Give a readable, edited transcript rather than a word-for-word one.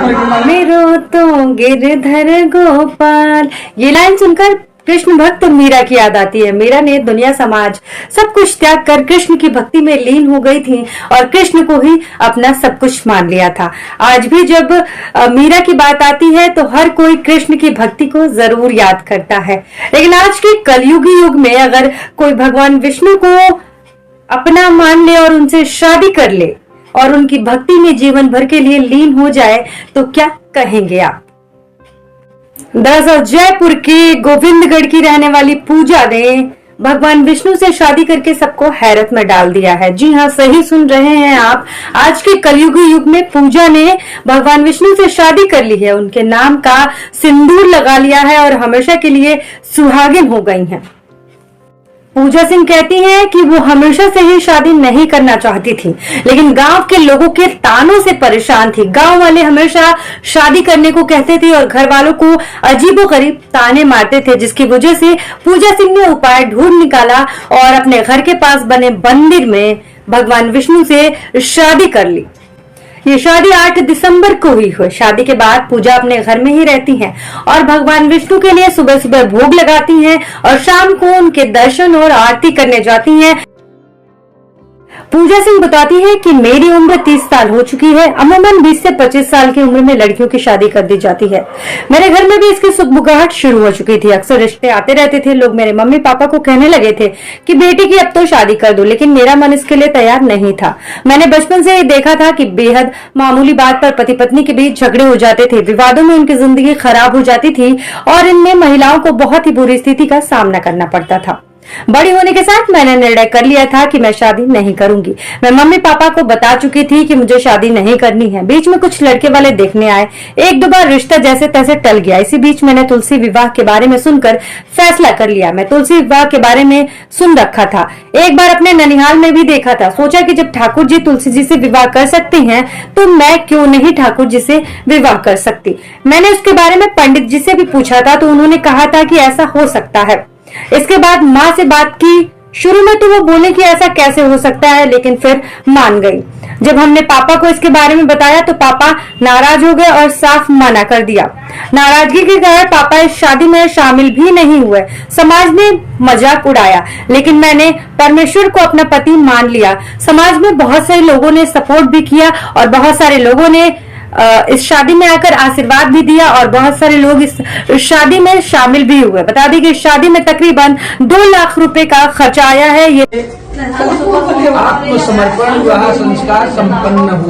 मेरो तो गिरधर गोपाल। ये लाइन सुनकर कृष्ण भक्त मीरा की याद आती है। मीरा ने दुनिया समाज सब कुछ त्याग कर कृष्ण की भक्ति में लीन हो गई थी और कृष्ण को ही अपना सब कुछ मान लिया था। आज भी जब मीरा की बात आती है तो हर कोई कृष्ण की भक्ति को जरूर याद करता है। लेकिन आज के कलयुगी युग में अगर कोई भगवान विष्णु को अपना मान ले और उनसे शादी कर ले और उनकी भक्ति में जीवन भर के लिए लीन हो जाए तो क्या कहेंगे आप? दरअसल जयपुर के गोविंदगढ़ की रहने वाली पूजा ने भगवान विष्णु से शादी करके सबको हैरत में डाल दिया है। जी हाँ, सही सुन रहे हैं आप। आज के कलयुगी युग में पूजा ने भगवान विष्णु से शादी कर ली है, उनके नाम का सिंदूर लगा लिया है और हमेशा के लिए सुहागिन हो गई हैं। पूजा सिंह कहती हैं कि वो हमेशा से ही शादी नहीं करना चाहती थी, लेकिन गांव के लोगों के तानों से परेशान थी। गांव वाले हमेशा शादी करने को कहते थे और घर वालों को अजीबोगरीब ताने मारते थे, जिसकी वजह से पूजा सिंह ने उपाय ढूंढ निकाला और अपने घर के पास बने मंदिर में भगवान विष्णु से शादी कर ली। ये शादी 8 दिसंबर को हुई है। शादी के बाद पूजा अपने घर में ही रहती हैं और भगवान विष्णु के लिए सुबह सुबह भोग लगाती हैं और शाम को उनके दर्शन और आरती करने जाती हैं। पूजा सिंह बताती है कि मेरी उम्र 30 साल हो चुकी है। अमूमन 20 से 25 साल की उम्र में लड़कियों की शादी कर दी जाती है। मेरे घर में भी इसकी सुगबुगाहट शुरू हो चुकी थी। अक्सर रिश्ते आते रहते थे। लोग मेरे मम्मी पापा को कहने लगे थे कि बेटी की अब तो शादी कर दो, लेकिन मेरा मन इसके लिए तैयार नहीं था। मैंने बचपन से ही देखा था कि बेहद मामूली बात पर पति पत्नी के बीच झगड़े हो जाते थे, विवादों में उनकी जिंदगी खराब हो जाती थी और इनमें महिलाओं को बहुत ही बुरी स्थिति का सामना करना पड़ता था। बड़ी होने के साथ मैंने निर्णय कर लिया था कि मैं शादी नहीं करूंगी। मैं मम्मी पापा को बता चुकी थी कि मुझे शादी नहीं करनी है। बीच में कुछ लड़के वाले देखने आए, 1-2 बार रिश्ता जैसे तैसे टल गया। इसी बीच मैंने तुलसी विवाह के बारे में सुनकर फैसला कर लिया। मैं तुलसी विवाह के बारे में सुन रखा था, एक बार अपने ननिहाल में भी देखा था। सोचा कि जब ठाकुर जी तुलसी जी से विवाह कर सकते हैं तो मैं क्यों नहीं ठाकुर जी से विवाह कर सकती। मैंने उसके बारे में पंडित जी से भी पूछा था तो उन्होंने कहा था कि ऐसा हो सकता है। इसके बाद माँ से बात की। शुरू में तो वो बोले कि ऐसा कैसे हो सकता है, लेकिन फिर मान गई। जब हमने पापा को इसके बारे में बताया तो पापा नाराज हो गए और साफ मना कर दिया। नाराजगी के कारण पापा इस शादी में शामिल भी नहीं हुए। समाज ने मजाक उड़ाया, लेकिन मैंने परमेश्वर को अपना पति मान लिया। समाज में बहुत सारे लोगों ने सपोर्ट भी किया और बहुत सारे लोगों ने इस शादी में आकर आशीर्वाद भी दिया और बहुत सारे लोग इस शादी में शामिल भी हुए। बता दें कि इस शादी में तकरीबन 2 लाख रुपए का खर्चा आया है। ये आत्मसमर्पण विवाह संस्कार संपन्न हुआ।